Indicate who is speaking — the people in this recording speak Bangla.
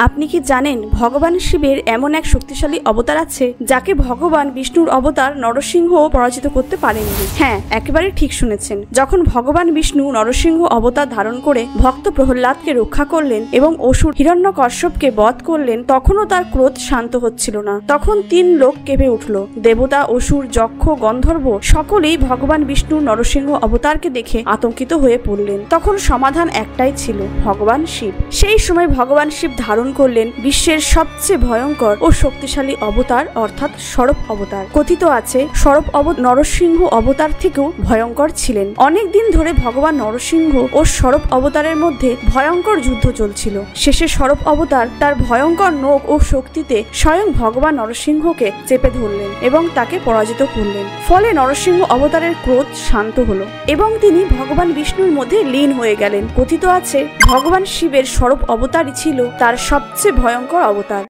Speaker 1: আপনি কি জানেন ভগবান শিবের এমন এক শক্তিশালী অবতার আছে যাকে ভগবান বিষ্ণুর অবতার নরসিংহ পরাজিত করতে পারেননি? হ্যাঁ, একেবারে ঠিক শুনেছেন। যখন ভগবান বিষ্ণু নরসিংহ অবতার ধারণ করে ভক্ত প্রহ্লাদকে রক্ষা করলেন এবং অসুর হিরণ্যকশ্যপকে বধ করলেন, তখনও তার ক্রোধ শান্ত হচ্ছিল না। তখন 3 লোক কেঁপে উঠল। দেবতা, অসুর, যক্ষ, গন্ধর্ব সকলেই ভগবান বিষ্ণুর নরসিংহ অবতারকে দেখে আতঙ্কিত হয়ে পড়লেন। তখন সমাধান একটাই ছিল, ভগবান শিব। সেই সময় ভগবান শিব ধারণ করলেন বিশ্বের সবচেয়ে ভয়ঙ্কর ও শক্তিশালী অবতার, অর্থাৎ সর্প অবতার। কথিত আছে সর্প নরসিংহ অবতার থেকেও ভয়ঙ্কর ছিলেন। অনেক দিন ধরে ভগবান নরসিংহ ও সর্প অবতারের মধ্যে ভয়ঙ্কর যুদ্ধ চলছিল। শেষে সর্প অবতার তার ভয়ঙ্কর নখ ও শক্তিতে স্বয়ং ভগবান নরসিংহকে চেপে ধরলেন এবং তাকে পরাজিত করলেন। ফলে নরসিংহ অবতারের ক্রোধ শান্ত হলো এবং তিনি ভগবান বিষ্ণুর মধ্যে লীন হয়ে গেলেন। কথিত আছে ভগবান শিবের সর্প অবতারই ছিল তার সবচেয়ে ভয়ঙ্কর অবতার।